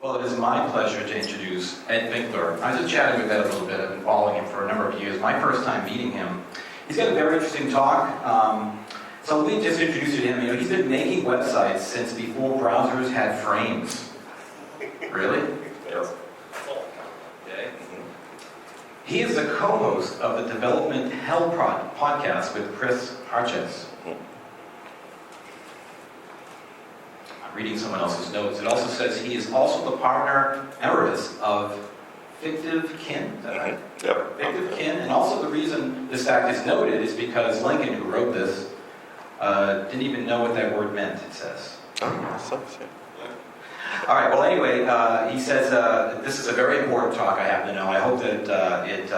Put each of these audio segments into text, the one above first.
Well, it is my pleasure to introduce Ed Winkler. I was just chatting with Ed a little bit. I've been following him for a number of years. My first time meeting him. He's got a very interesting talk. So let me just introduce you to him. You know, he's been making websites since before browsers had frames. Really? Yes. Okay. He is the co-host of the Development Hell podcast with Chris Harches. I'm reading someone else's notes. It also says he is also the partner emeritus of Fictive Kin. Is that right? Yep. Fictive Kin. And also the reason this fact is noted is because Lincoln, who wrote this, didn't even know what that word meant, it says. Oh, so, yeah. All right, well, anyway, he says this is a very important talk, I happen to know. I hope that it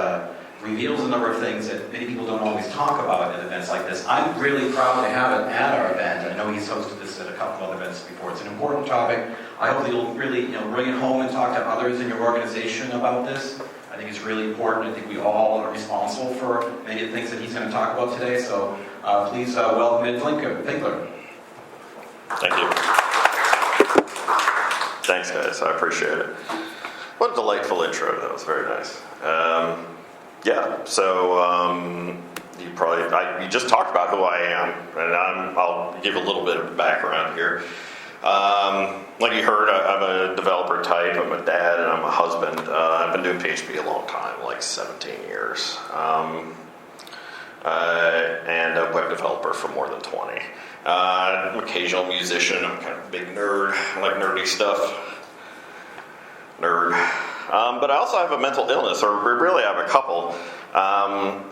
reveals a number of things that many people don't always talk about at events like this. I'm really proud to have it at our event. I know he's hosted this at a couple other events before. It's an important topic. I hope that you'll really bring it home and talk to others in your organization about this. I think it's really important. I think we all are responsible for many of the things that he's going to talk about today. So please welcome Ed Winkler. Thank you. Thanks, guys. I appreciate it. What a delightful intro. That was very nice. You just talked about who I am, and I'll give a little bit of background here. Like you heard, I'm a developer type. I'm a dad, and I'm a husband. I've been doing PHP a long time, like 17 years, and a web developer for more than 20. I'm an occasional musician. I'm kind of a big nerd. I like nerdy stuff. Nerd. But I also have a mental illness, or really I have a couple,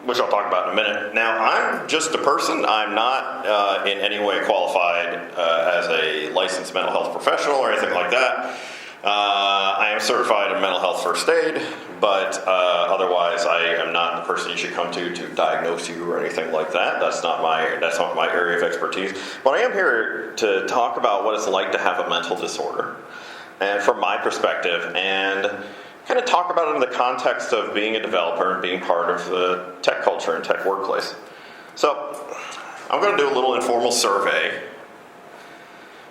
which I'll talk about in a minute. Now, I'm just a person. I'm not in any way qualified as a licensed mental health professional or anything like that. I am certified in mental health first aid, but otherwise I am not the person you should come to diagnose you or anything like that. That's not my area of expertise. But I am here to talk about what it's like to have a mental disorder, and from my perspective, and kind of talk about it in the context of being a developer and being part of the tech culture and tech workplace. So I'm going to do a little informal survey.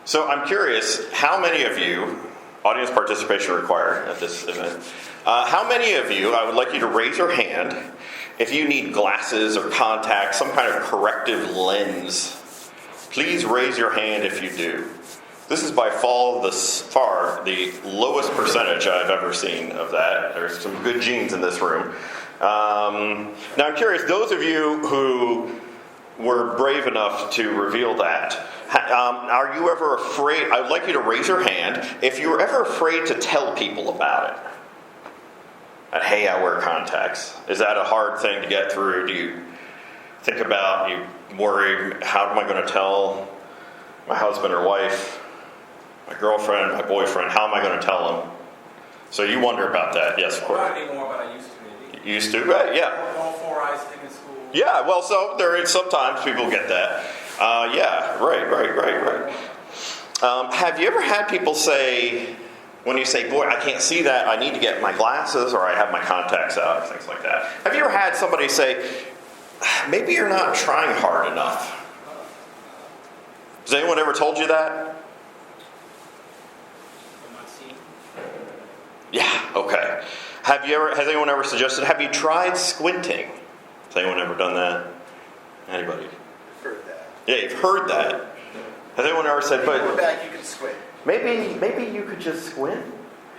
So I'm curious, how many of you, audience participation required at this event, how many of you, I would like you to raise your hand if you need glasses or contacts, some kind of corrective lens. Please raise your hand if you do. This is by far the lowest percentage I've ever seen of that. There's some good genes in this room. Now I'm curious, those of you who were brave enough to reveal that, are you ever afraid? I'd like you to raise your hand if you were ever afraid to tell people about it. Hey, I wear contacts. Is that a hard thing to get through? Do you think about, you worry, how am I going to tell my husband or wife, my girlfriend, my boyfriend, how am I going to tell them? So you wonder about that, yes, of course. Not anymore, but I used to maybe. You used to, right? Yeah. All four eyes thing in school. Yeah, well, so there is sometimes people get that. Yeah, right. Have you ever had people say, when you say, boy, I can't see that, I need to get my glasses, or I have my contacts out, or things like that. Have you ever had somebody say, maybe you're not trying hard enough? Has anyone ever told you that? Yeah, okay. Has anyone ever suggested, have you tried squinting? Has anyone ever done that? Anybody? I've heard that. Yeah, you've heard that. Has anyone ever said, but Go back, you can squint. maybe you could just squint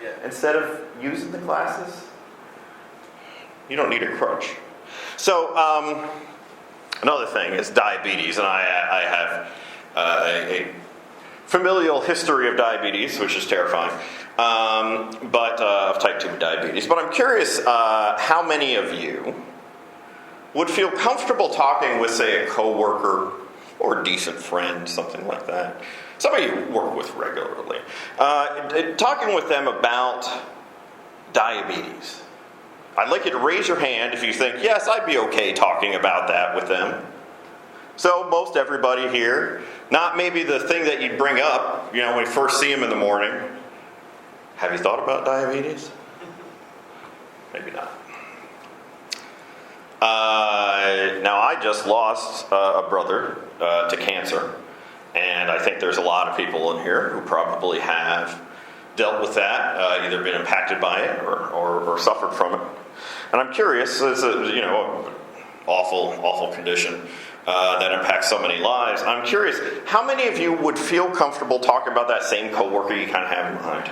Yeah. instead of using the glasses? You don't need a crutch. So, another thing is diabetes, and I have a familial history of diabetes, which is terrifying, but of type 2 diabetes. But I'm curious how many of you would feel comfortable talking with, say, a coworker or a decent friend, something like that, somebody you work with regularly, talking with them about diabetes. I'd like you to raise your hand if you think, yes, I'd be okay talking about that with them. So most everybody here, not maybe the thing that you'd bring up, when you first see them in the morning. Have you thought about diabetes? Maybe not. Now I just lost a brother to cancer, and I think there's a lot of people in here who probably have dealt with that, either been impacted by it or suffered from it. And I'm curious, it's a awful condition that impacts so many lives. I'm curious, how many of you would feel comfortable talking about that same coworker you kind of have in mind?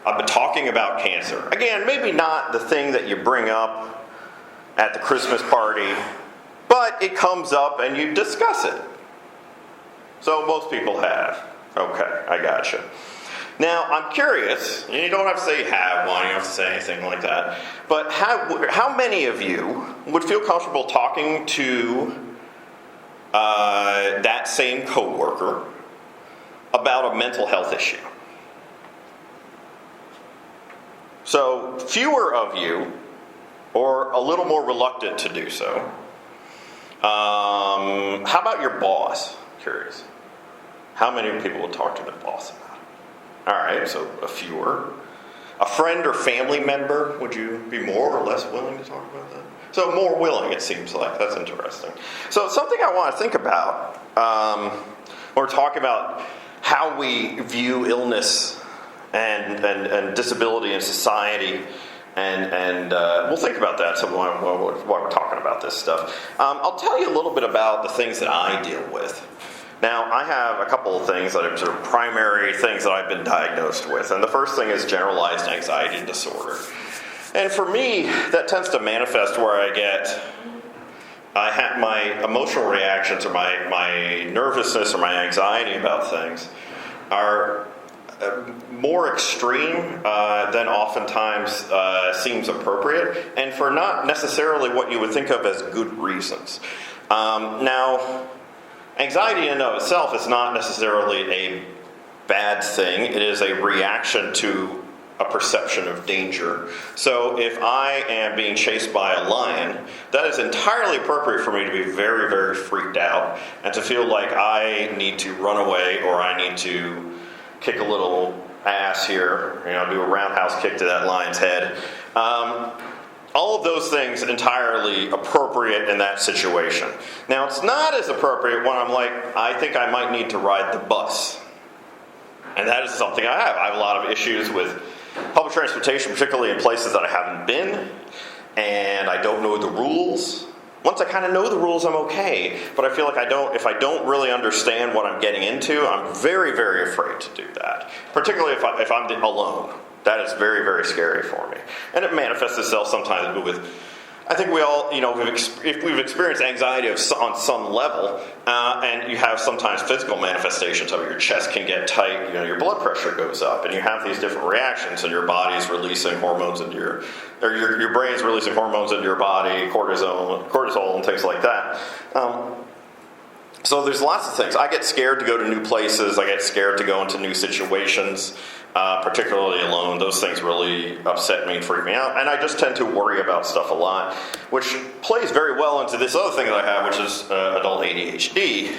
I've been talking about cancer. Again, maybe not the thing that you bring up at the Christmas party, but it comes up and you discuss it. So most people have. Okay, I gotcha. Now, I'm curious, and you don't have to say you have one, you don't have to say anything like that, but how many of you would feel comfortable talking to that same coworker about a mental health issue? So, fewer of you, or a little more reluctant to do so. How about your boss? Curious. How many people would talk to their boss about it? All right, so a fewer. A friend or family member, would you be more or less willing to talk about that? So more willing, it seems like. That's interesting. So something I want to think about when we're talking about how we view illness and disability in society, and we'll think about that while we're talking about this stuff. I'll tell you a little bit about the things that I deal with. Now, I have a couple of things that are sort of primary things that I've been diagnosed with. And the first thing is generalized anxiety disorder. And for me, that tends to manifest where I have my emotional reactions or my nervousness or my anxiety about things are more extreme than oftentimes seems appropriate, and for not necessarily what you would think of as good reasons. Now, anxiety in and of itself is not necessarily a bad thing. It is a reaction to a perception of danger. So if I am being chased by a lion, that is entirely appropriate for me to be very, very freaked out and to feel like I need to run away or I need to kick a little ass here, do a roundhouse kick to that lion's head. All of those things entirely appropriate in that situation. Now, it's not as appropriate when I'm like, I think I might need to ride the bus. And that is something I have. I have a lot of issues with public transportation, particularly in places that I haven't been, and I don't know the rules. Once I kind of know the rules, I'm okay. But I feel like if I don't really understand what I'm getting into, I'm very, very afraid to do that. Particularly if I'm alone. That is very, very scary for me. And it manifests itself sometimes with, I think we all, if we've experienced anxiety on some level, and you have sometimes physical manifestations of it. Your chest can get tight, your blood pressure goes up, and you have these different reactions, and your body's releasing hormones into your brain's releasing hormones into your body, cortisol and things like that. So there's lots of things. I get scared to go to new places. I get scared to go into new situations, particularly alone. Those things really upset me and freak me out. And I just tend to worry about stuff a lot, which plays very well into this other thing that I have, which is adult ADHD.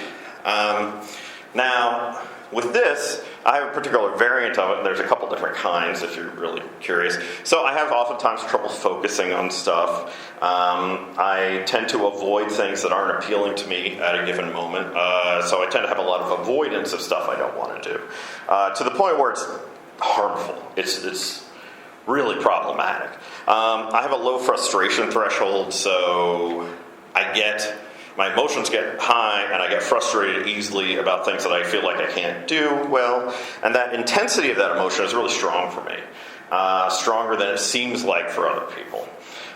Now, with this, I have a particular variant of it, and there's a couple different kinds if you're really curious. So I have oftentimes trouble focusing on stuff. I tend to avoid things that aren't appealing to me at a given moment. So I tend to have a lot of avoidance of stuff I don't want to do. To the point where it's harmful. It's really problematic. I have a low frustration threshold, so my emotions get high and I get frustrated easily about things that I feel like I can't do well. And that intensity of that emotion is really strong for me. Stronger than it seems like for other people.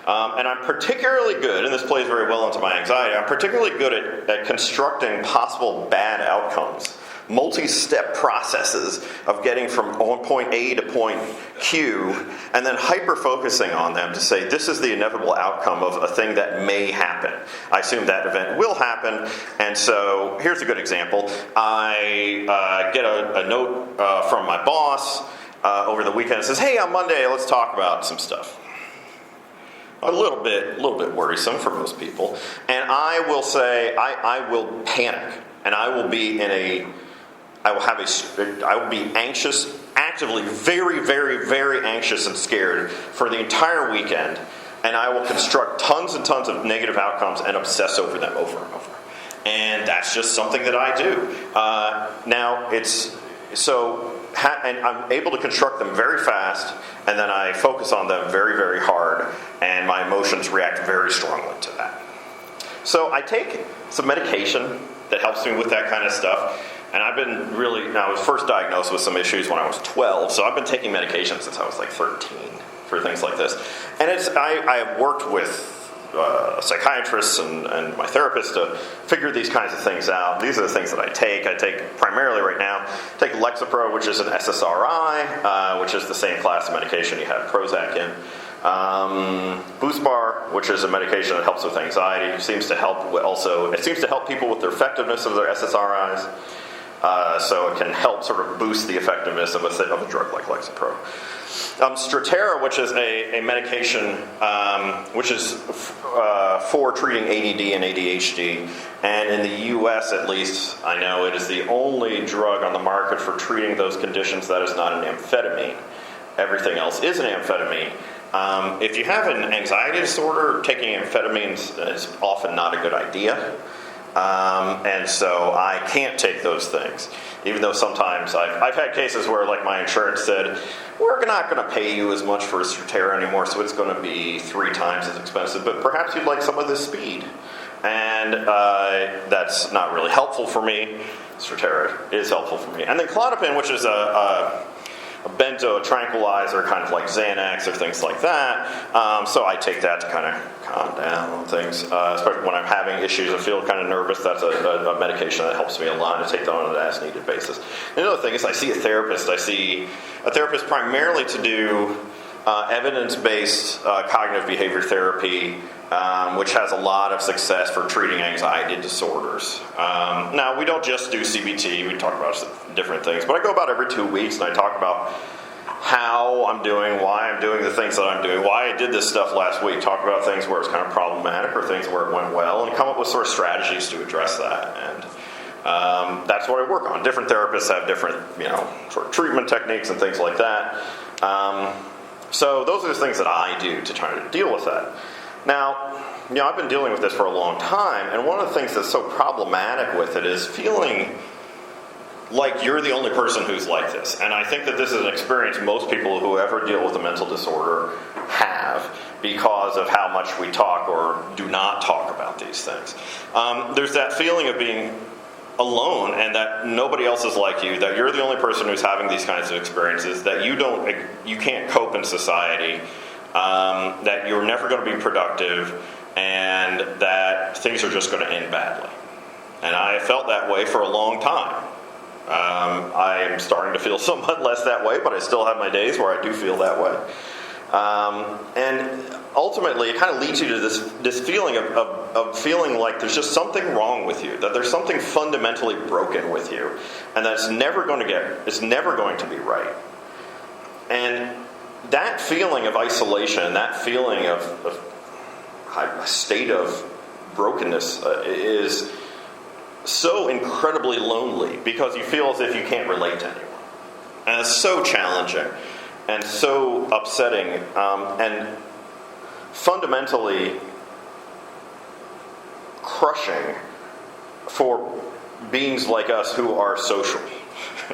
And I'm particularly good, and this plays very well into my anxiety, I'm particularly good at constructing possible bad outcomes. Multi-step processes of getting from point A to point Q, and then hyper-focusing on them to say, this is the inevitable outcome of a thing that may happen. I assume that event will happen, and so here's a good example. I get a note from my boss over the weekend that says, hey, on Monday, let's talk about some stuff. A little bit worrisome for most people. And I will say, I will panic, and I will be anxious, actively very, very, very anxious and scared for the entire weekend, and I will construct tons and tons of negative outcomes and obsess over them over and over. And that's just something that I do. Now, and I'm able to construct them very fast, and then I focus on them very, very hard, and my emotions react very strongly to that. So I take some medication that helps me with that kind of stuff, and I've been I was first diagnosed with some issues when I was 12, so I've been taking medication since I was like 13 for things like this. And I have worked with psychiatrists and my therapist to figure these kinds of things out. These are the things that I take. I take primarily right now, I take Lexapro, which is an SSRI, which is the same class of medication you have Prozac in. Buspar, which is a medication that helps with anxiety. It seems to help people with the effectiveness of their SSRIs. So it can help sort of boost the effectiveness of a drug like Lexapro. Strattera, which is a medication which is for treating ADD and ADHD, and in the U.S. at least, I know it is the only drug on the market for treating those conditions that is not an amphetamine. Everything else is an amphetamine. If you have an anxiety disorder, taking amphetamines is often not a good idea. And so I can't take those things, even though sometimes I've had cases where, like, my insurance said, we're not going to pay you as much for Strattera anymore, so it's going to be 3 times as expensive, but perhaps you'd like some of this speed. And that's not really helpful for me. Strattera is helpful for me. And then Klonopin, which is a benzo, a tranquilizer, kind of like Xanax or things like that. So I take that to kind of calm down on things, especially when I'm having issues. I feel kind of nervous. That's a medication that helps me a lot. I take that on an as-needed basis. And the other thing is I see a therapist. I see a therapist primarily to do evidence-based cognitive behavior therapy, which has a lot of success for treating anxiety disorders. Now, we don't just do CBT. We talk about different things. But I go about every 2 weeks, and I talk about how I'm doing, why I'm doing the things that I'm doing, why I did this stuff last week, talk about things where it's kind of problematic or things where it went well, and come up with sort of strategies to address that. And that's what I work on. Different therapists have different, sort of treatment techniques and things like that. So those are the things that I do to try to deal with that. Now, I've been dealing with this for a long time, and one of the things that's so problematic with it is feeling like you're the only person who's like this. And I think that this is an experience most people who ever deal with a mental disorder have, because of how much we talk or do not talk about these things. There's that feeling of being alone, and that nobody else is like you, that you're the only person who's having these kinds of experiences, that you can't cope in society, that you're never going to be productive, and that things are just going to end badly. And I felt that way for a long time. I am starting to feel somewhat less that way, but I still have my days where I do feel that way. And ultimately, it kind of leads you to this feeling of feeling like there's just something wrong with you, that there's something fundamentally broken with you, and that it's never going to be right. And that feeling of isolation, that feeling of a state of brokenness is so incredibly lonely, because you feel as if you can't relate to anyone. And it's so challenging and so upsetting, and fundamentally crushing for beings like us who are social,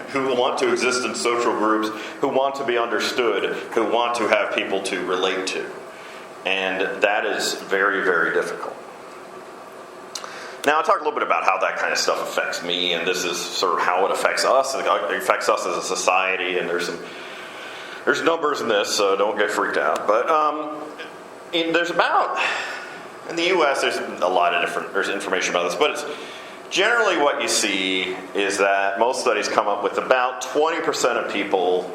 who want to exist in social groups, who want to be understood, who want to have people to relate to. And that is very, very difficult. Now, I'll talk a little bit about how that kind of stuff affects me, and this is sort of how it affects us. It affects us as a society, and there's numbers in this, so don't get freaked out. But in the U.S., there's a lot of there's information about this, but it's generally what you see is that most studies come up with about 20% of people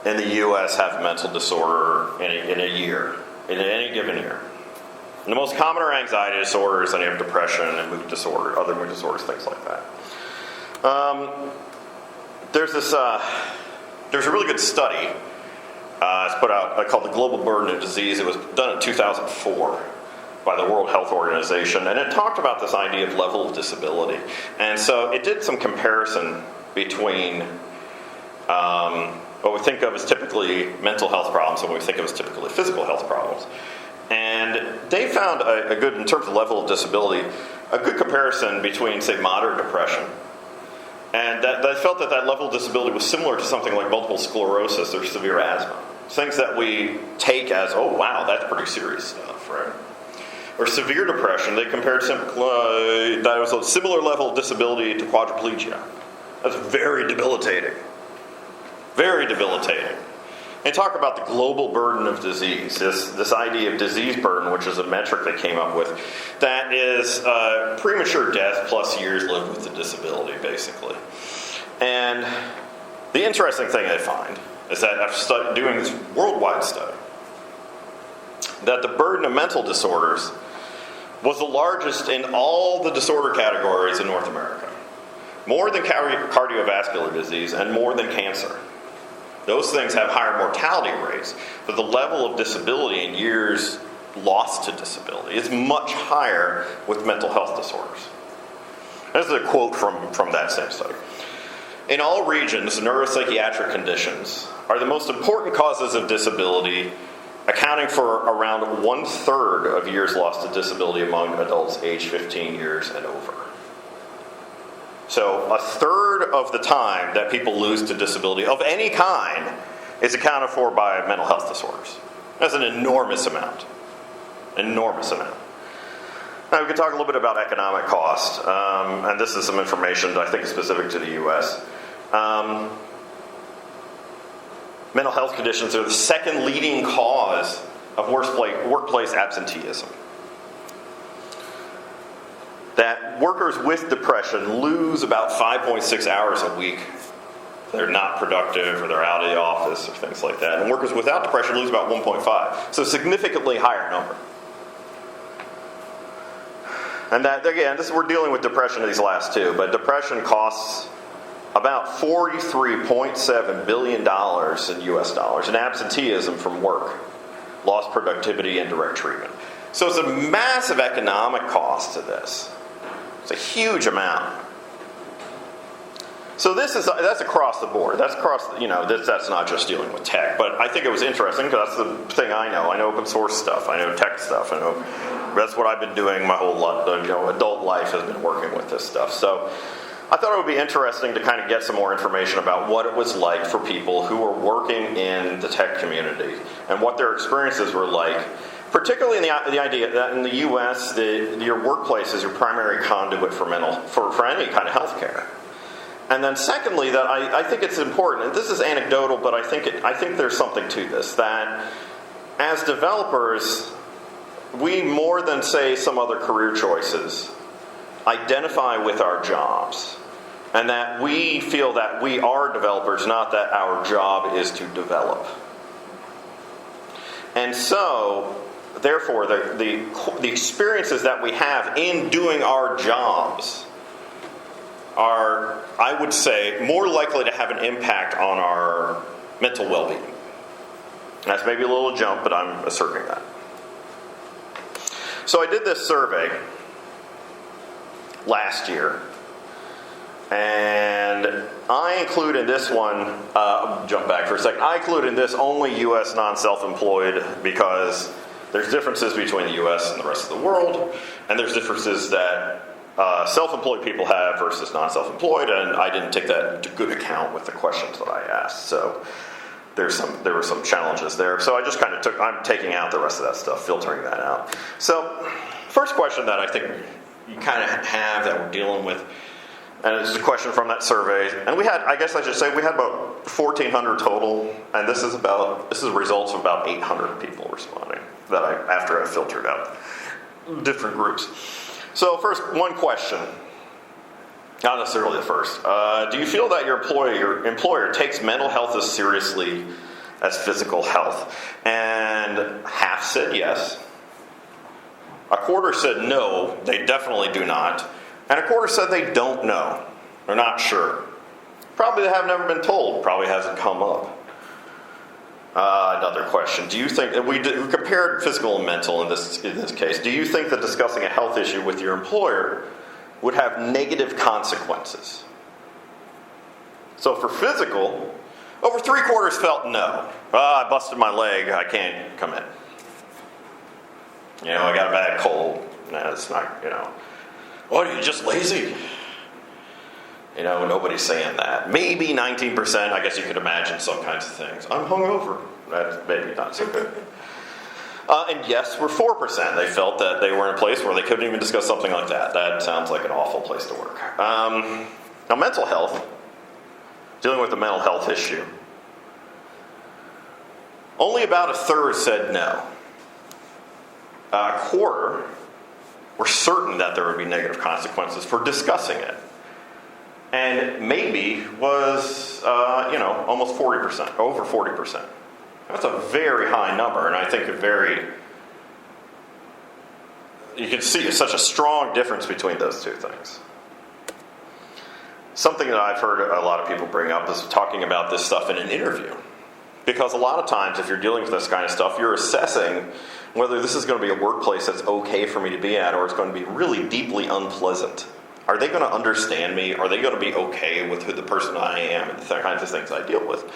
in the U.S. have a mental disorder in a year, in any given year. And the most common are anxiety disorders, and you have depression and mood disorder, other mood disorders, things like that. There's a really good study. It's put out called The Global Burden of Disease. It was done in 2004 by the World Health Organization, and it talked about this idea of level of disability. And so it did some comparison between what we think of as typically mental health problems and what we think of as typically physical health problems. And they found a good, in terms of level of disability, a good comparison between, say, moderate depression And that felt that level of disability was similar to something like multiple sclerosis or severe asthma. Things that we take as, oh wow, that's pretty serious stuff, right? Or severe depression, they compared that was a similar level of disability to quadriplegia. That's very debilitating. Very debilitating. And talk about the global burden of disease, this idea of disease burden, which is a metric they came up with, that is premature death plus years lived with the disability, basically. And the interesting thing I find is that after doing this worldwide study, that the burden of mental disorders was the largest in all the disorder categories in North America. More than cardiovascular disease and more than cancer. Those things have higher mortality rates, but the level of disability in years lost to disability is much higher with mental health disorders. This is a quote from that same study. In all regions, neuropsychiatric conditions are the most important causes of disability, accounting for around 1/3 of years lost to disability among adults aged 15 years and over. So 1/3 of the time that people lose to disability of any kind is accounted for by mental health disorders. That's an enormous amount. Enormous amount. Now we can talk a little bit about economic cost, and this is some information that I think is specific to the U.S. Mental health conditions are the second leading cause of workplace absenteeism. That workers with depression lose about 5.6 hours a week. They're not productive, or they're out of the office, or things like that. And workers without depression lose about 1.5. So a significantly higher number. And that, again, we're dealing with depression these last two, but depression costs about $43.7 billion in US dollars in absenteeism from work, lost productivity, and direct treatment. So it's a massive economic cost to this. It's a huge amount. So that's across the board. That's across, that's not just dealing with tech. But I think it was interesting because that's the thing I know. I know open source stuff. I know tech stuff. I know that's what I've been doing my whole adult life has been working with this stuff. So I thought it would be interesting to kind of get some more information about what it was like for people who were working in the tech community and what their experiences were like. Particularly in the idea that in the U.S., your workplace is your primary conduit for any kind of health care. And then secondly, that I think it's important, and this is anecdotal, but I think there's something to this, that as developers, we more than, say, some other career choices, identify with our jobs. And that we feel that we are developers, not that our job is to develop. And so, therefore, the experiences that we have in doing our jobs are, I would say, more likely to have an impact on our mental well-being. That's maybe a little jump, but I'm asserting that. So I did this survey last year, and I include in this one, jump back for a second, I include in this only U.S. non-self-employed because there's differences between the U.S. and the rest of the world, and there's differences that self-employed people have versus non-self-employed, and I didn't take that into good account with the questions that I asked. So there were some challenges there. So I just kind of I'm taking out the rest of that stuff, filtering that out. So first question that I think you kind of have that we're dealing with, and it's a question from that survey, and we had about 1,400 total, and this is results of about 800 people responding after I filtered out different groups. So first, one question, not necessarily the first. Do you feel that your employer takes mental health as seriously as physical health? And half said yes. A quarter said no, they definitely do not. And a quarter said they don't know. They're not sure. Probably they have never been told. Probably hasn't come up. Another question. Do you think, we compared physical and mental in this case, do you think that discussing a health issue with your employer would have negative consequences? So for physical, over 3/4 felt no. I busted my leg, I can't come in. I got a bad cold. No, it's not, What, are you just lazy? Nobody's saying that. Maybe 19%, I guess you could imagine some kinds of things. I'm hungover. That's maybe not so good. And yes, we're 4%. They felt that they were in a place where they couldn't even discuss something like that. That sounds like an awful place to work. Now, mental health, dealing with a mental health issue, only about a third said no. A quarter were certain that there would be negative consequences for discussing it. And maybe was, almost 40%, over 40%. That's a very high number, and I think you can see such a strong difference between those two things. Something that I've heard a lot of people bring up is talking about this stuff in an interview. Because a lot of times, if you're dealing with this kind of stuff, you're assessing whether this is going to be a workplace that's okay for me to be at, or it's going to be really deeply unpleasant. Are they going to understand me? Are they going to be okay with who the person I am and the kinds of things I deal with?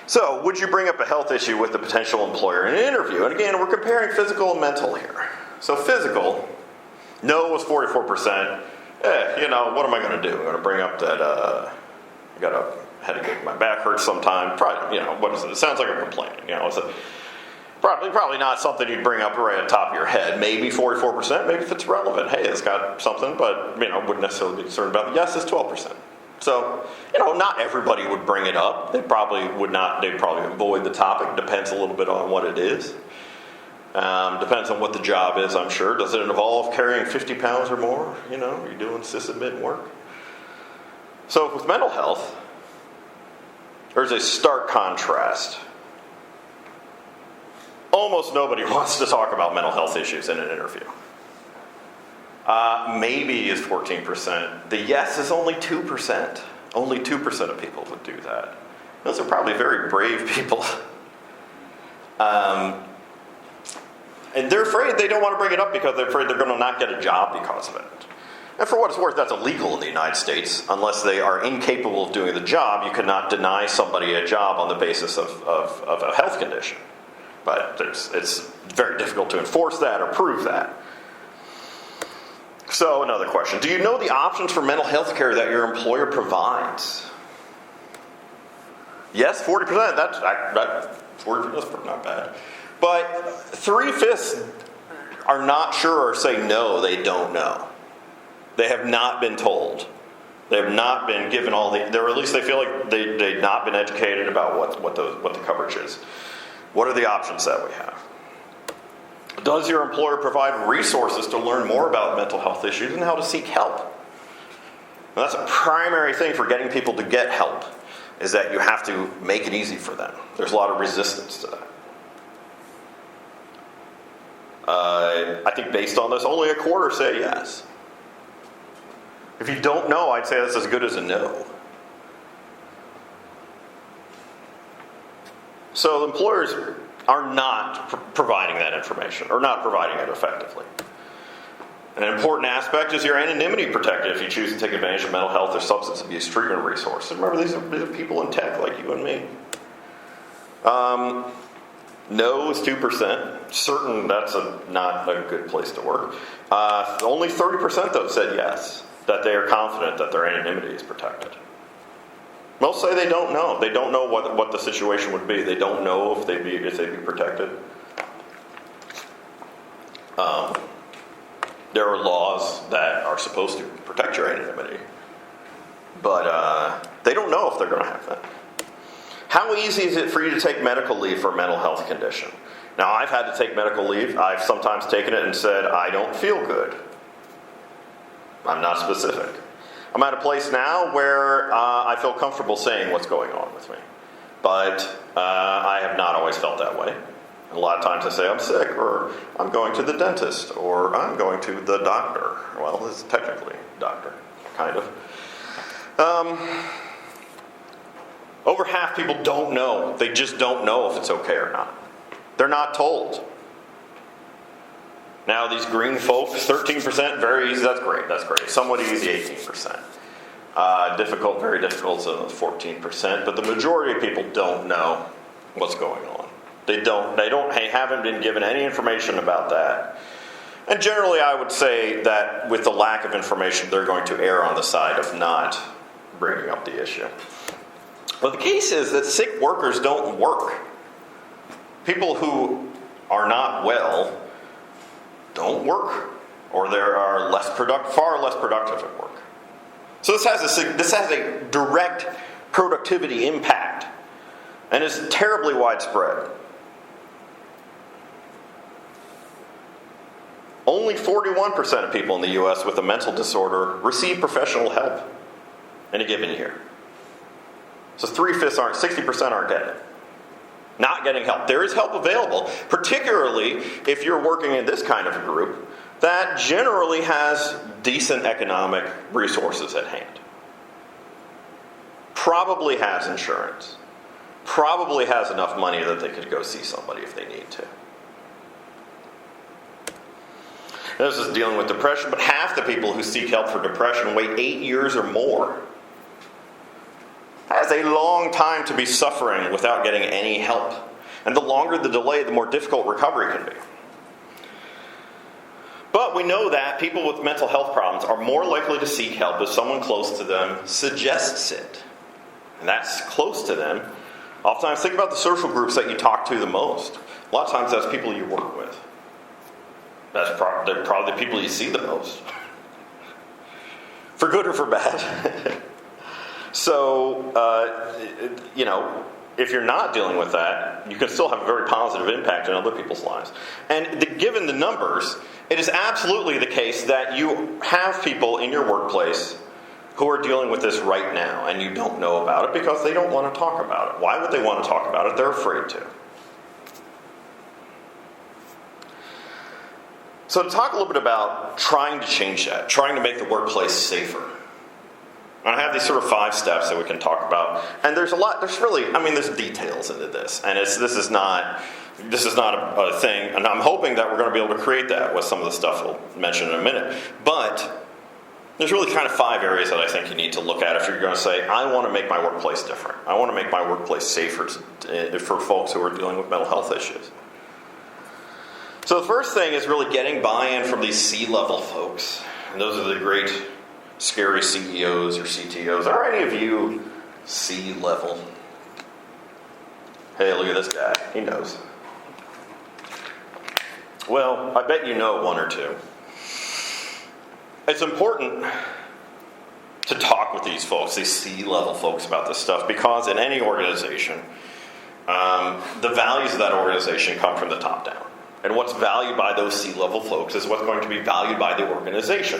So, would you bring up a health issue with the potential employer in an interview? And again, we're comparing physical and mental here. So physical, no was 44%. What am I going to do? I'm going to bring up that I got a headache, my back hurts sometime. Probably, what is it? It sounds like I'm complaining. It's probably not something you'd bring up right on top of your head. Maybe 44%, maybe if it's relevant. Hey, it's got something, but, wouldn't necessarily be concerned about it. Yes, it's 12%. So, not everybody would bring it up. They probably would not. They'd probably avoid the topic. Depends a little bit on what it is. Depends on what the job is, I'm sure. Does it involve carrying 50 pounds or more? Are you doing sysadmin work? So with mental health, there's a stark contrast. Almost nobody wants to talk about mental health issues in an interview. Maybe is 14%. The yes is only 2%. Only 2% of people would do that. Those are probably very brave people. And they're afraid they don't want to bring it up because they're afraid they're going to not get a job because of it. And for what it's worth, that's illegal in the United States. Unless they are incapable of doing the job, you cannot deny somebody a job on the basis of a health condition. But it's very difficult to enforce that or prove that. So another question. Do you know the options for mental health care that your employer provides? Yes, 40%. That's not bad. But 3/5 are not sure or say no, they don't know. They have not been told. They have not been given all the, or at least they feel like they've not been educated about what the coverage is. What are the options that we have? Does your employer provide resources to learn more about mental health issues and how to seek help? Now, that's a primary thing for getting people to get help, is that you have to make it easy for them. There's a lot of resistance to that. I think based on this, only a quarter say yes. If you don't know, I'd say that's as good as a no. So employers are not providing that information, or not providing it effectively. An important aspect is your anonymity protected if you choose to take advantage of mental health or substance abuse treatment resources. Remember, these are people in tech like you and me. No is 2%. Certain that's not a good place to work. Only 30% though said yes, that they are confident that their anonymity is protected. Most say they don't know. They don't know what the situation would be. They don't know if they'd be protected. There are laws that are supposed to protect your anonymity, but they don't know if they're going to have that. How easy is it for you to take medical leave for a mental health condition? Now, I've had to take medical leave. I've sometimes taken it and said, I don't feel good. I'm not specific. I'm at a place now where I feel comfortable saying what's going on with me. But I have not always felt that way. A lot of times I say I'm sick, or I'm going to the dentist, or I'm going to the doctor. Well, this is technically doctor, kind of. Over half people don't know. They just don't know if it's okay or not. They're not told. Now, these green folks, 13%, very easy. That's great. That's great. Somewhat easy, 18%. Difficult, very difficult, so 14%. But the majority of people don't know what's going on. They haven't been given any information about that. And generally, I would say that with the lack of information, they're going to err on the side of not bringing up the issue. Well, the case is that sick workers don't work. People who are not well don't work, or they are far less productive at work. So this has a direct productivity impact, and is terribly widespread. Only 41% of people in the U.S. with a mental disorder receive professional help in a given year. So 60% aren't getting it. Not getting help. There is help available, particularly if you're working in this kind of a group that generally has decent economic resources at hand. Probably has insurance. Probably has enough money that they could go see somebody if they need to. This is dealing with depression, but half the people who seek help for depression wait 8 years or more. That's a long time to be suffering without getting any help. And the longer the delay, the more difficult recovery can be. But we know that people with mental health problems are more likely to seek help if someone close to them suggests it. And that's close to them. Oftentimes, think about the social groups that you talk to the most. A lot of times that's people you work with. They're probably the people you see the most. For good or for bad. So, if you're not dealing with that, you can still have a very positive impact in other people's lives. And given the numbers, it is absolutely the case that you have people in your workplace who are dealing with this right now, and you don't know about it because they don't want to talk about it. Why would they want to talk about it? They're afraid to. So to talk a little bit about trying to change that, trying to make the workplace safer. And I have these sort of 5 steps that we can talk about. And there's there's details into this. And this is not a thing. And I'm hoping that we're going to be able to create that with some of the stuff we'll mention in a minute. But there's really kind of 5 areas that I think you need to look at if you're going to say, I want to make my workplace different. I want to make my workplace safer for folks who are dealing with mental health issues. So the first thing is really getting buy-in from these C-level folks. And those are the great, scary CEOs or CTOs. Are any of you C-level? Hey, look at this guy. He knows. Well, I bet you know 1 or 2. It's important to talk with these folks, these C-level folks about this stuff, because in any organization, the values of that organization come from the top down. And what's valued by those C-level folks is what's going to be valued by the organization.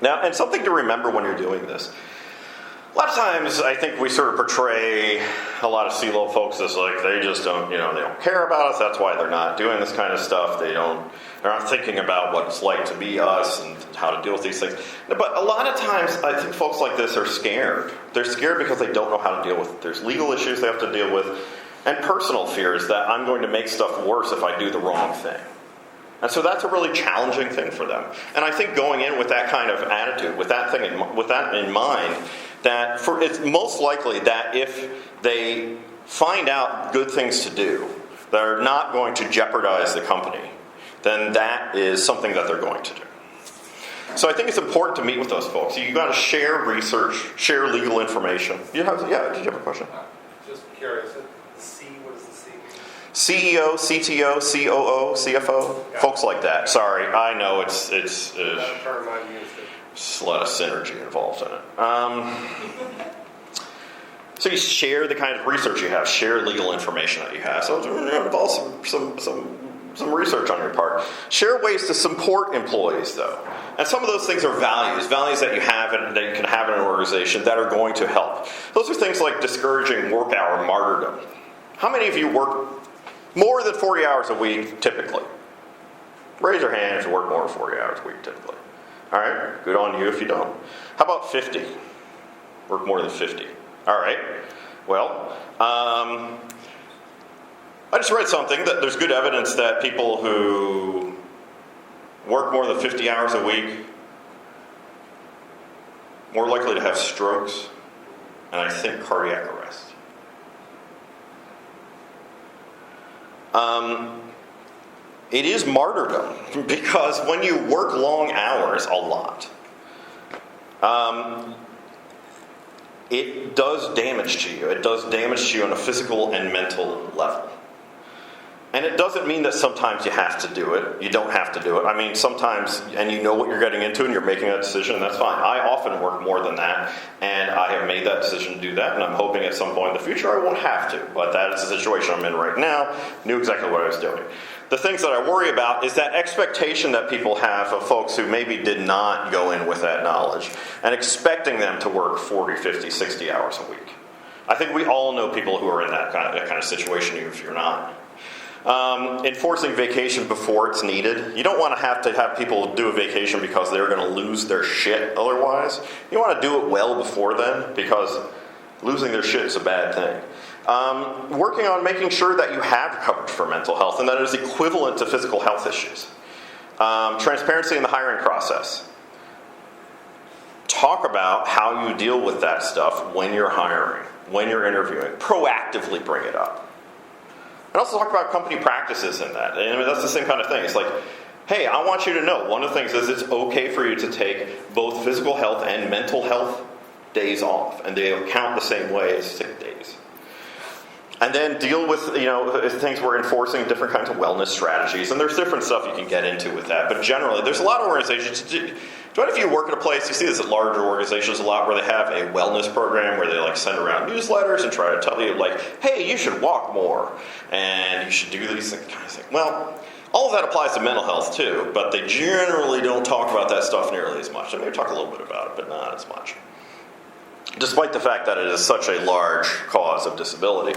Now, and something to remember when you're doing this. A lot of times, I think we sort of portray a lot of C-level folks as like they just don't, they don't care about us. That's why they're not doing this kind of stuff. They're not thinking about what it's like to be us and how to deal with these things. But a lot of times, I think folks like this are scared. They're scared because they don't know how to deal with it. There's legal issues they have to deal with, and personal fears that I'm going to make stuff worse if I do the wrong thing. And so that's a really challenging thing for them. And I think going in with that kind of attitude, with that in mind, that it's most likely that if they find out good things to do that are not going to jeopardize the company, then that is something that they're going to do. So I think it's important to meet with those folks. You've got to share research, share legal information. Did you have a question? Just curious. C, what is the C? CEO, CTO, COO, CFO, Yeah. Folks like that. Sorry, I know it's That term I've used it. There's a lot of synergy involved in it. So you share the kind of research you have, share legal information that you have. So it involves some research on your part. Share ways to support employees, though. And some of those things are values that you have and that you can have in an organization that are going to help. Those are things like discouraging work hour martyrdom. How many of you work more than 40 hours a week typically? Raise your hand if you work more than 40 hours a week typically. All right, good on you if you don't. How about 50? Work more than 50. All right. Well, I just read something that there's good evidence that people who work more than 50 hours a week more likely to have strokes and I think cardiac arrest. It is martyrdom because when you work long hours a lot, it does damage to you. It does damage to you on a physical and mental level. And it doesn't mean that sometimes you have to do it. You don't have to do it. I mean, sometimes, and you know what you're getting into and you're making that decision, and that's fine. I often work more than that, and I have made that decision to do that, and I'm hoping at some point in the future I won't have to. But that is the situation I'm in right now. Knew exactly what I was doing. The things that I worry about is that expectation that people have of folks who maybe did not go in with that knowledge, and expecting them to work 40, 50, 60 hours a week. I think we all know people who are in that kind of situation, even if you're not. Enforcing vacation before it's needed. You don't want to have people do a vacation because they're going to lose their shit otherwise. You want to do it well before then, because losing their shit is a bad thing. Working on making sure that you have coverage for mental health and that it is equivalent to physical health issues. Transparency in the hiring process. Talk about how you deal with that stuff when you're hiring, when you're interviewing. Proactively bring it up. And also talk about company practices in that. I mean, that's the same kind of thing. It's like, hey, I want you to know, one of the things is it's okay for you to take both physical health and mental health days off, and they count the same way as sick days. And then deal with, things where enforcing different kinds of wellness strategies, and there's different stuff you can get into with that. But generally, there's a lot of organizations. What if you work at a place, you see this at larger organizations a lot, where they have a wellness program where they send around newsletters and try to tell you hey, you should walk more and you should do these things, kind of thing. Well, all of that applies to mental health too, but they generally don't talk about that stuff nearly as much. I mean, they talk a little bit about it, but not as much. Despite the fact that it is such a large cause of disability.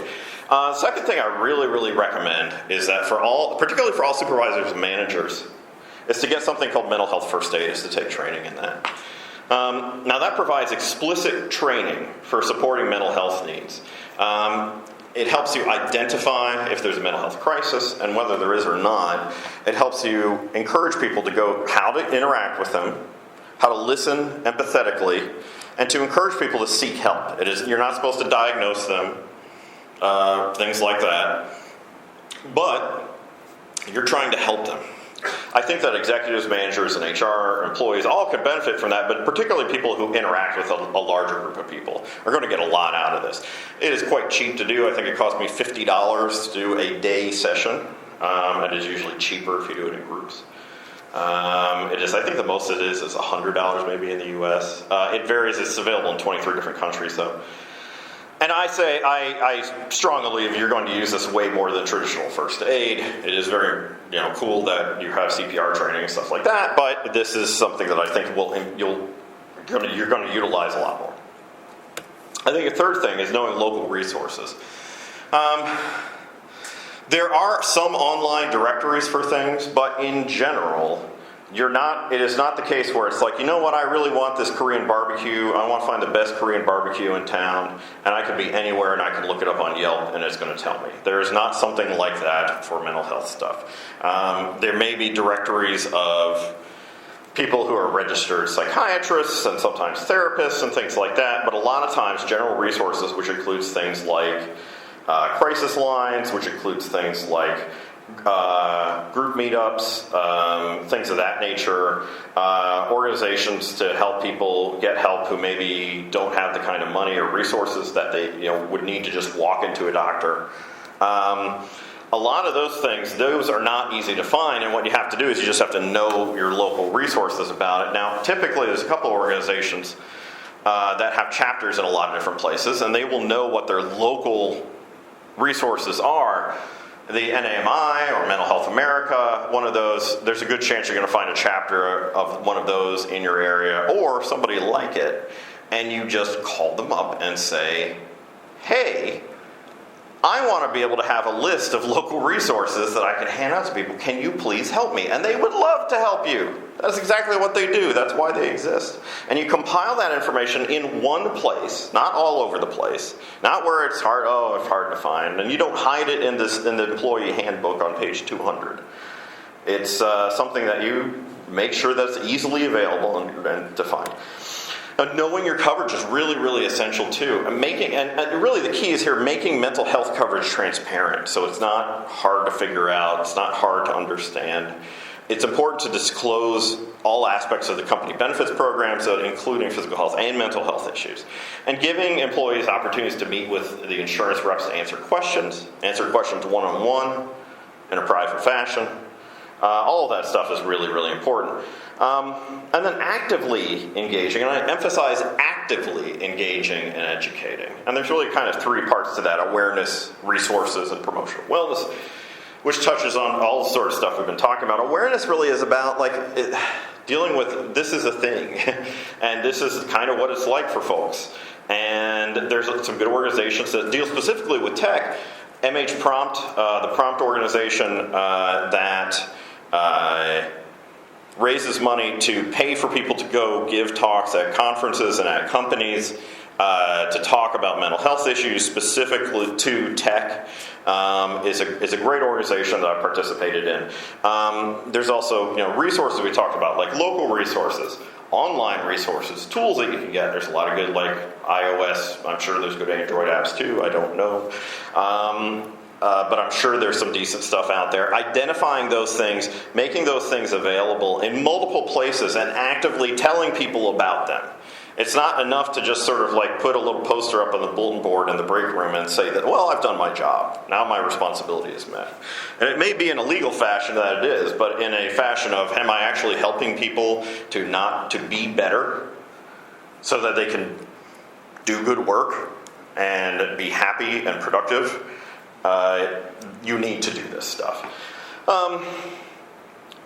Second thing I really, really recommend is that particularly for all supervisors and managers, is to get something called mental health first aid, is to take training in that. Now that provides explicit training for supporting mental health needs. It helps you identify if there's a mental health crisis, and whether there is or not, it helps you encourage people to go how to interact with them, how to listen empathetically, and to encourage people to seek help. You're not supposed to diagnose them, things like that, but you're trying to help them. I think that executives, managers, and HR employees all could benefit from that, but particularly people who interact with a larger group of people are going to get a lot out of this. It is quite cheap to do. I think it cost me $50 to do a day session. It is usually cheaper if you do it in groups. I think the most it is $100 maybe in the U.S. It varies. It's available in 23 different countries, though. And I strongly believe you're going to use this way more than traditional first aid. It is very cool that you have CPR training and stuff like that, but this is something that I think you're going to utilize a lot more. I think a third thing is knowing local resources. There are some online directories for things, but in general, it is not the case where it's like, I really want this Korean barbecue. I want to find the best Korean barbecue in town, and I could be anywhere and I can look it up on Yelp and it's going to tell me. There is not something like that for mental health stuff. There may be directories of people who are registered psychiatrists and sometimes therapists and things like that, but a lot of times general resources, which includes things like crisis lines, which includes things like group meetups, things of that nature, organizations to help people get help who maybe don't have the kind of money or resources that they would need to just walk into a doctor. A lot of those things, those are not easy to find, and what you have to do is you just have to know your local resources about it. Now, typically there's a couple of organizations that have chapters in a lot of different places, and they will know what their local resources are. The NAMI or Mental Health America, one of those, there's a good chance you're going to find a chapter of one of those in your area or somebody like it, and you just call them up and say, hey, I want to be able to have a list of local resources that I can hand out to people. Can you please help me? And they would love to help you. That's exactly what they do. That's why they exist. And you compile that information in one place, not all over the place, not where it's hard to find. And you don't hide it in the employee handbook on page 200. It's something that you make sure that's easily available and to find. Now, knowing your coverage is really, really essential too. And really the key is here making mental health coverage transparent, so it's not hard to figure out, it's not hard to understand. It's important to disclose all aspects of the company benefits programs, including physical health and mental health issues. And giving employees opportunities to meet with the insurance reps to answer questions one-on-one in a private fashion. All of that stuff is really, really important. And then actively engaging, and I emphasize actively engaging and educating. And there's really kind of three parts to that: awareness, resources, and promotional wellness, which touches on all the sort of stuff we've been talking about. Awareness really is about dealing with this is a thing, and this is kind of what it's like for folks. And there's some good organizations that deal specifically with tech. MH Prompt, the Prompt organization that raises money to pay for people to go give talks at conferences and at companies to talk about mental health issues specifically to tech, is a great organization that I've participated in. There's also resources we talked about, like local resources, online resources, tools that you can get. There's a lot of good iOS. I'm sure there's good Android apps too. I don't know. But I'm sure there's some decent stuff out there. Identifying those things, making those things available in multiple places, and actively telling people about them. It's not enough to just sort of put a little poster up on the bulletin board in the break room and say that, well, I've done my job. Now my responsibility is met. And it may be in a legal fashion that it is, but in a fashion of, am I actually helping people to be better so that they can do good work and be happy and productive? You need to do this stuff.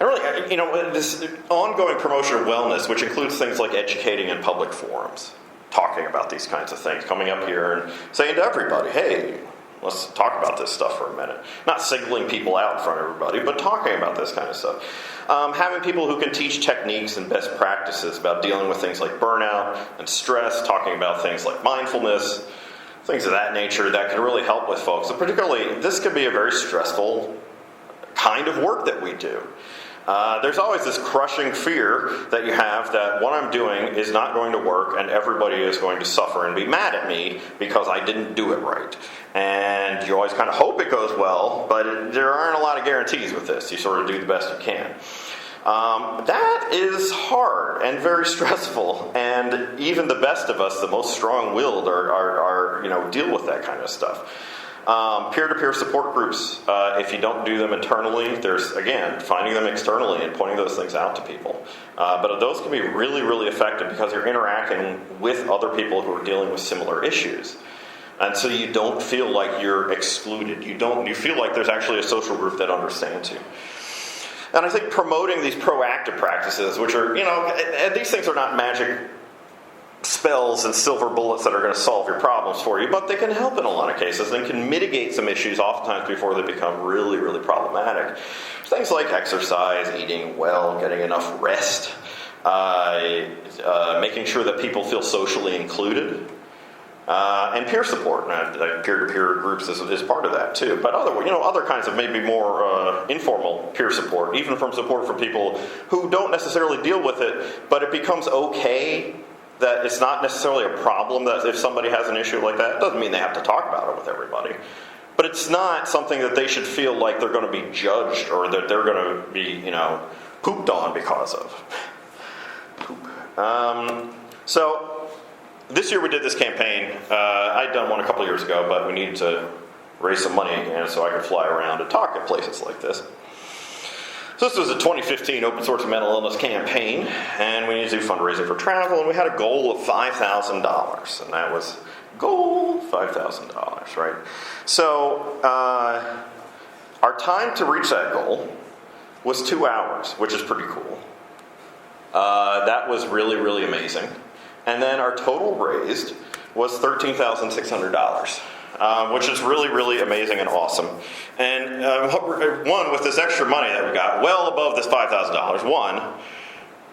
And really, this ongoing promotion of wellness, which includes things like educating in public forums, talking about these kinds of things, coming up here and saying to everybody, hey, let's talk about this stuff for a minute. Not singling people out in front of everybody, but talking about this kind of stuff. Having people who can teach techniques and best practices about dealing with things like burnout and stress, talking about things like mindfulness, things of that nature that can really help with folks. And particularly, this can be a very stressful kind of work that we do. There's always this crushing fear that you have that what I'm doing is not going to work and everybody is going to suffer and be mad at me because I didn't do it right. And you always kind of hope it goes well, but there aren't a lot of guarantees with this. You sort of do the best you can. That is hard and very stressful, and even the best of us, the most strong-willed, are deal with that kind of stuff. Peer-to-peer support groups, if you don't do them internally, there's, again, finding them externally and pointing those things out to people. But those can be really, really effective because you're interacting with other people who are dealing with similar issues. And so you don't feel like you're excluded. You feel like there's actually a social group that understands you. And I think promoting these proactive practices, which are, and these things are not magic spells and silver bullets that are going to solve your problems for you, but they can help in a lot of cases and can mitigate some issues oftentimes before they become really, really problematic. Things like exercise, eating well, getting enough rest, making sure that people feel socially included, and peer support. Peer-to-peer groups is part of that too. But other kinds of maybe more informal peer support, even from support from people who don't necessarily deal with it, but it becomes okay that it's not necessarily a problem that if somebody has an issue like that, it doesn't mean they have to talk about it with everybody. But it's not something that they should feel like they're going to be judged or that they're going to be, pooped on because of. Poop. So this year we did this campaign. I'd done one a couple years ago, but we needed to raise some money again so I could fly around and talk at places like this. So this was a 2015 open source mental illness campaign, and we needed to do fundraising for travel, and we had a goal of $5,000, and that was goal $5,000, right? So our time to reach that goal was 2 hours, which is pretty cool. That was really, really amazing. And then our total raised was $13,600. Which is really, really amazing and awesome. And one, with this extra money that we got, well above this $5,000, one,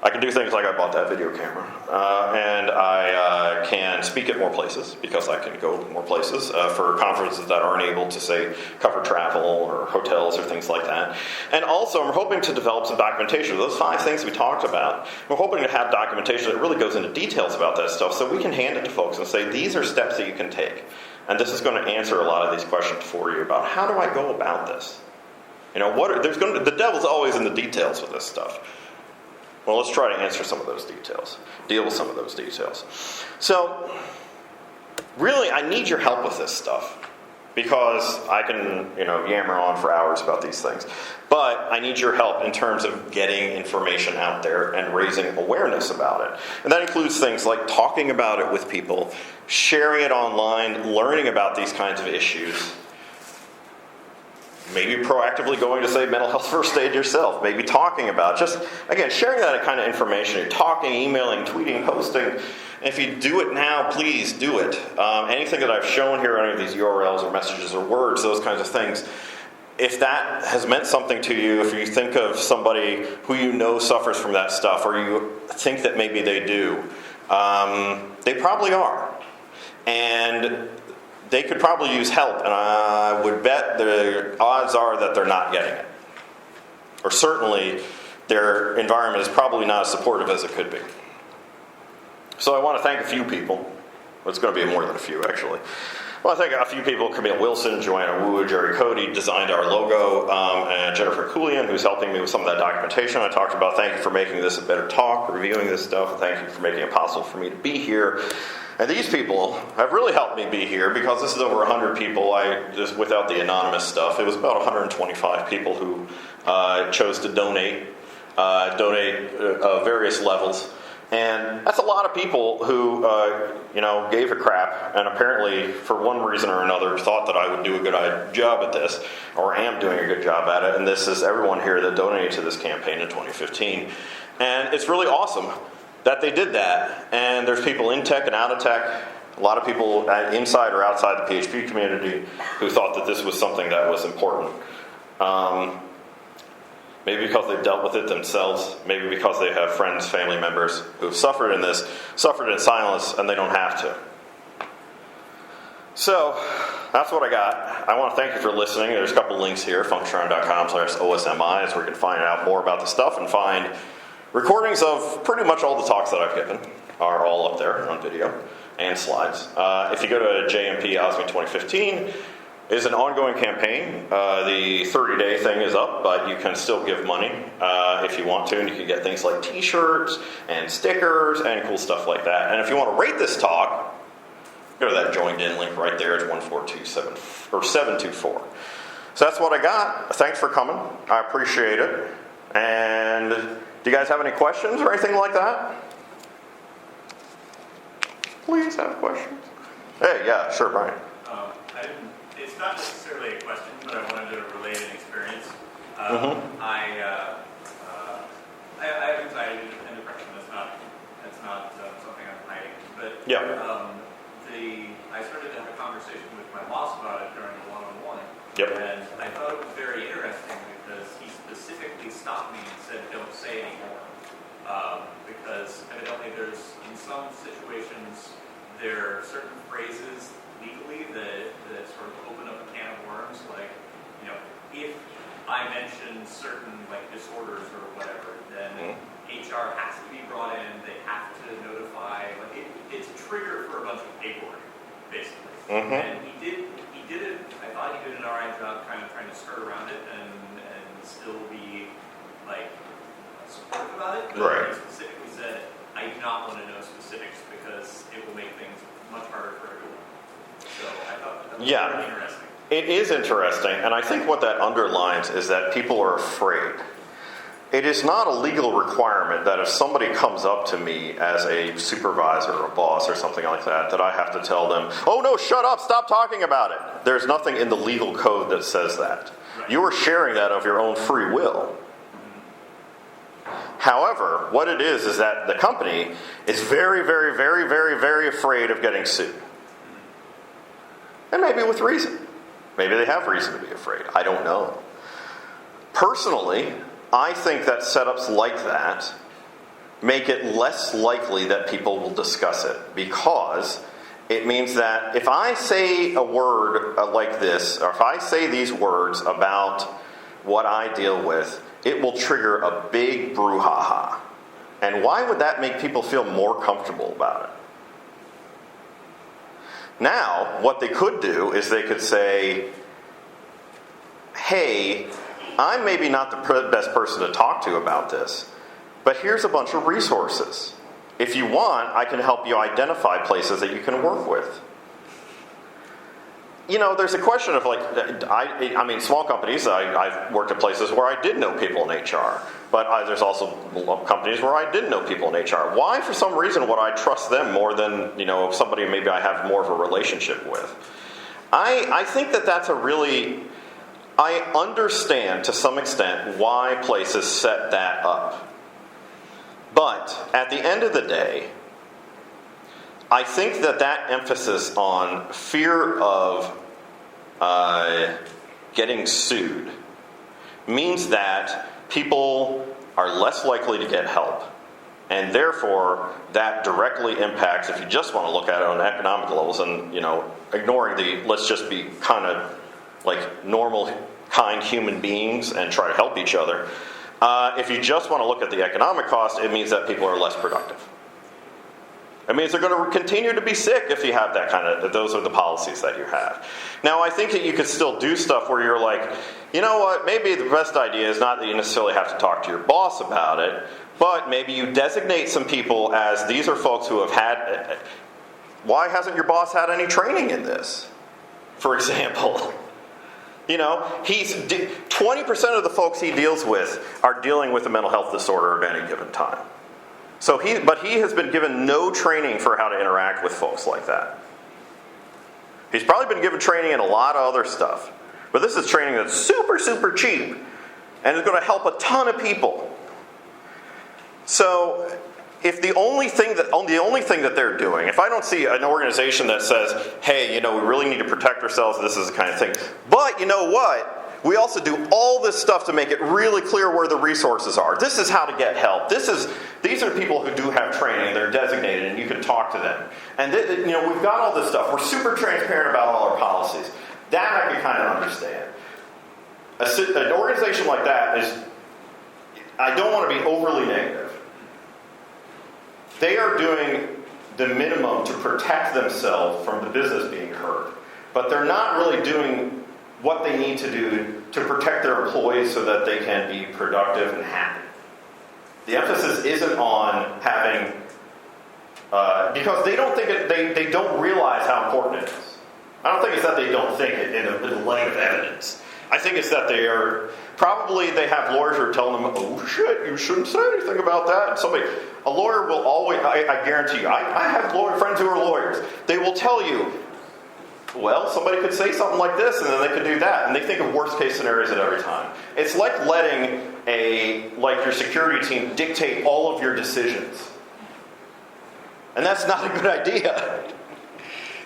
I can do things like I bought that video camera. And I can speak at more places, because I can go more places for conferences that aren't able to, say, cover travel or hotels or things like that. And also, I'm hoping to develop some documentation. Those 5 things we talked about, we're hoping to have documentation that really goes into details about that stuff so we can hand it to folks and say, these are steps that you can take. And this is going to answer a lot of these questions for you about how do I go about this? The devil's always in the details with this stuff. Well, let's try to answer some of those details. Deal with some of those details. So, really, I need your help with this stuff. Because I can, yammer on for hours about these things. But I need your help in terms of getting information out there and raising awareness about it. And that includes things like talking about it with people, sharing it online, learning about these kinds of issues. Maybe proactively going to, say, mental health first aid yourself. Maybe talking about it. Just, again, sharing that kind of information. Talking, emailing, tweeting, posting. And if you do it now, please do it. Anything that I've shown here, any of these URLs or messages or words, those kinds of things, if that has meant something to you, if you think of somebody who you know suffers from that stuff, or you think that maybe they do, they probably are. And they could probably use help, and I would bet the odds are that they're not getting it. Or certainly, their environment is probably not as supportive as it could be. So I want to thank a few people. Well, it's going to be more than a few, actually. Well, I thank a few people. Camille Wilson, Joanna Wu, Jerry Cody designed our logo, and Jennifer Kulian, who's helping me with some of that documentation I talked about. Thank you for making this a better talk, reviewing this stuff. Thank you for making it possible for me to be here. And these people have really helped me be here because this is over 100 people. Just without the anonymous stuff, it was about 125 people who chose to donate various levels. And that's a lot of people who, gave a crap and apparently, for one reason or another, thought that I would do a good job at this, or am doing a good job at it. And this is everyone here that donated to this campaign in 2015. And it's really awesome that they did that. And there's people in tech and out of tech, a lot of people inside or outside the PHP community who thought that this was something that was important. Maybe because they've dealt with it themselves. Maybe because they have friends, family members who've suffered in this, suffered in silence, and they don't have to. So, that's what I got. I want to thank you for listening. There's a couple links here, functionround.com/OSMI, is where you can find out more about the stuff and find recordings of pretty much all the talks that I've given are all up there on video and slides. If you go to JMP OSMI 2015, is an ongoing campaign. The 30-day thing is up, but you can still give money if you want to, and you can get things like t-shirts and stickers and cool stuff like that. And if you want to rate this talk, go to that joined in link right there. It's 142 or 724. So that's what I got. Thanks for coming. I appreciate it. And do you guys have any questions or anything like that? Please have questions. Hey, yeah, sure, Brian. It's not necessarily a question, but I wanted to relate an experience. I have anxiety and depression. That's not something I'm hiding. But I started to have a conversation with my boss about it during the one-on-one. Yep. And I thought it was very interesting because he specifically stopped me and said, "Don't say anymore," because evidently there's in some situations there are certain phrases legally that sort of open up a can of worms, like, if I mention certain disorders or whatever, then HR has to be brought in, they have to notify, it's a trigger for a bunch of paperwork, basically. And he did it, I thought he did an alright job kind of trying to skirt around it and still be supportive about it, but right. He specifically said, I do not want to know specifics because it will make things much harder for everyone. So I thought that was pretty interesting. It is interesting, and I think what that underlines is that people are afraid. It is not a legal requirement that if somebody comes up to me as a supervisor or a boss or something like that, that I have to tell them, "Oh no, shut up, stop talking about it." There's nothing in the legal code that says that. Right. You are sharing that of your own free will. However, what it is that the company is very, very, very, very, very afraid of getting sued. And maybe with reason. Maybe they have reason to be afraid. I don't know. Personally, I think that setups like that make it less likely that people will discuss it, because it means that if I say a word like this, or if I say these words about what I deal with, it will trigger a big brouhaha. And why would that make people feel more comfortable about it? Now, what they could do is they could say, "Hey, I'm maybe not the best person to talk to about this, but here's a bunch of resources. If you want, I can help you identify places that you can work with. You know, there's a question of like, I mean, small companies, I've worked at places where I did know people in HR, but there's also companies where I didn't know people in HR. Why, for some reason, would I trust them more than, you know, somebody maybe I have more of a relationship with? I think that that's a really, I understand to some extent why places set that up. But at the end of the day, I think that that emphasis on fear of getting sued means that people are less likely to get help. And therefore, that directly impacts, if you just want to look at it on economic levels and, you know, ignoring the, let's just be kind of like normal, kind human beings and try to help each other. If you just want to look at the economic cost, it means that people are less productive. It means they're going to continue to be sick if you have that kind of, those are the policies that you have. Now, I think that you could still do stuff where you're like, you know what, maybe the best idea is not that you necessarily have to talk to your boss about it, but maybe you designate some people as these are folks who have had, why hasn't your boss had any training in this, for example? You know, 20% of the folks he deals with are dealing with a mental health disorder at any given time. So he has been given no training for how to interact with folks like that. He's probably been given training in a lot of other stuff. But this is training that's super, super cheap and is going to help a ton of people. So if the only thing that they're doing, if I don't see an organization that says, hey, you know, we really need to protect ourselves, this is the kind of thing. But you know what? We also do all this stuff to make it really clear where the resources are. This is how to get help. These are people who do have training. They're designated, and you can talk to them. And you know, we've got all this stuff. We're super transparent about all our policies. That I can kind of understand. An organization like that is, I don't want to be overly negative. They are doing the minimum to protect themselves from the business being hurt. But they're not really doing what they need to do to protect their employees so that they can be productive and happy. The emphasis isn't on having, because they don't think they don't realize how important it is. I don't think it's that they don't think it in a light of evidence. I think it's that they have lawyers who are telling them, oh shit, you shouldn't say anything about that. And a lawyer will always, I guarantee you, I have friends who are lawyers. They will tell you, well, somebody could say something like this, and then they could do that. And they think of worst-case scenarios at every time. It's like letting your security team dictate all of your decisions. And that's not a good idea.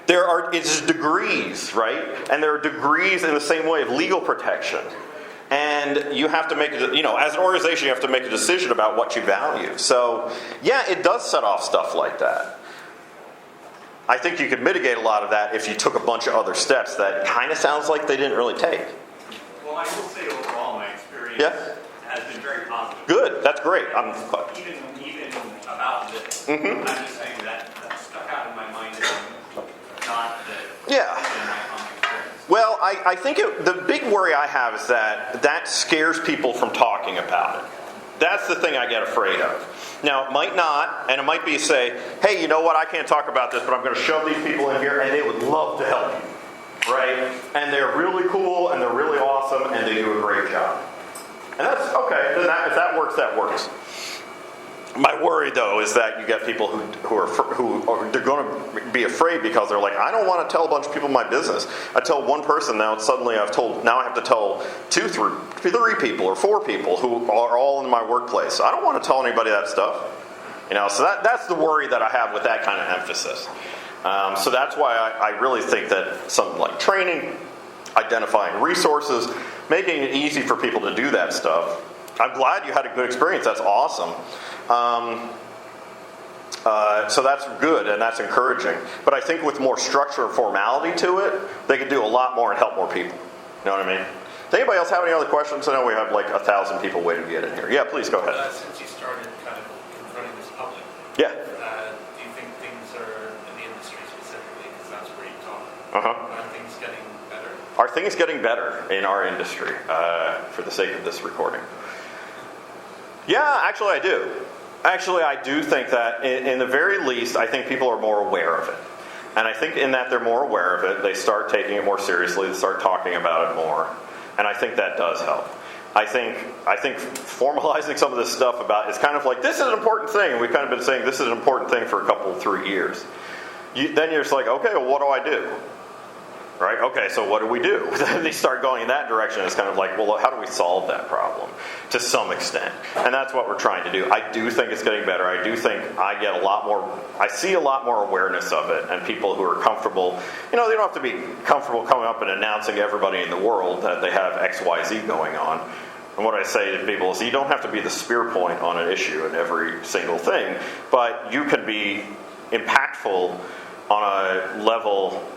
It's degrees, right? And there are degrees in the same way of legal protection. And you have to make, as an organization, you have to make a decision about what you value. So, yeah, it does set off stuff like that. I think you could mitigate a lot of that if you took a bunch of other steps that kind of sounds like they didn't really take. Well, I will say overall my experience has been very positive. Good, that's great. Even about this, I'm just saying that stuck out in my mind as not in my common experience. Well, I think the big worry I have is that scares people from talking about it. That's the thing I get afraid of. Now, it might not, and it might be say, hey, you know what, I can't talk about this, but I'm going to shove these people in here, and they would love to help you, right? And they're really cool, and they're really awesome, and they do a great job. And that's, okay, then if that works, that works. My worry, though, is that you get people who are they're going to be afraid because they're like, I don't want to tell a bunch of people my business. I tell one person now, suddenly now I have to tell 2, 3 people or 4 people who are all in my workplace. I don't want to tell anybody that stuff. So that's the worry that I have with that kind of emphasis. So that's why I really think that something like training, identifying resources, making it easy for people to do that stuff. I'm glad you had a good experience. That's awesome. So that's good and that's encouraging. But I think with more structure and formality to it, they could do a lot more and help more people. You know what I mean? Does anybody else have any other questions? I know we have like 1,000 people waiting to get in here. Yeah, please go ahead. Since you started kind of confronting this public, Yeah. Do you think things are, in the industry specifically, because that's where you talk, are things getting better? are things getting better in our industry for the sake of this recording? Yeah, actually I do. Actually, I do think that in the very least, I think people are more aware of it. And I think in that they're more aware of it, they start taking it more seriously, they start talking about it more. And I think that does help. I think formalizing some of this stuff about, it's kind of like, this is an important thing. And we've kind of been saying this is an important thing for a couple, 3 years. Then you're just like, okay, well, what do I do? Right? Okay, so what do we do? They start going in that direction. It's kind of like, well, how do we solve that problem to some extent? And that's what we're trying to do. I do think it's getting better. I do think I see a lot more awareness of it, and people who are comfortable, they don't have to be comfortable coming up and announcing to everybody in the world that they have XYZ going on. And what I say to people is you don't have to be the spear point on an issue in every single thing, but you can be impactful on a level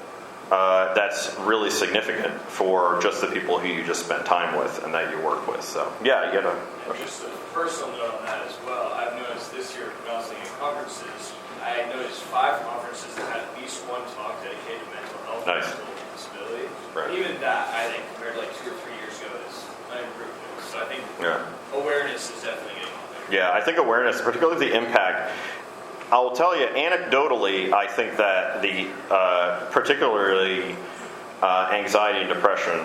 that's really significant for just the people who you just spent time with and that you work with. So, yeah, you gotta. Just a personal note on that as well. I've noticed this year, bouncing in conferences, I noticed 5 conferences that had at least one talk dedicated to mental health and Nice. mental disability. Right. Even that, I think, compared to like 2 or 3 years ago, is an improvement. So I think Yeah. awareness is definitely getting on there. Yeah, I think awareness, particularly the impact. I will tell you, anecdotally, I think that the particularly anxiety and depression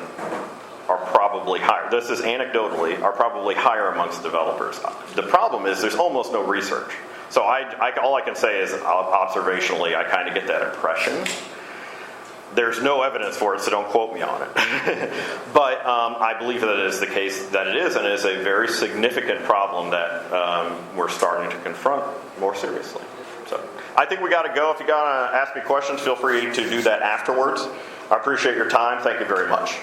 are probably higher. This is anecdotally, are probably higher amongst developers. The problem is there's almost no research. So all I can say is observationally, I kind of get that impression. There's no evidence for it, so don't quote me on it. But I believe that it is the case that it is, and it is a very significant problem that we're starting to confront more seriously. So I think we got to go. If you got to ask me questions, feel free to do that afterwards. I appreciate your time. Thank you very much.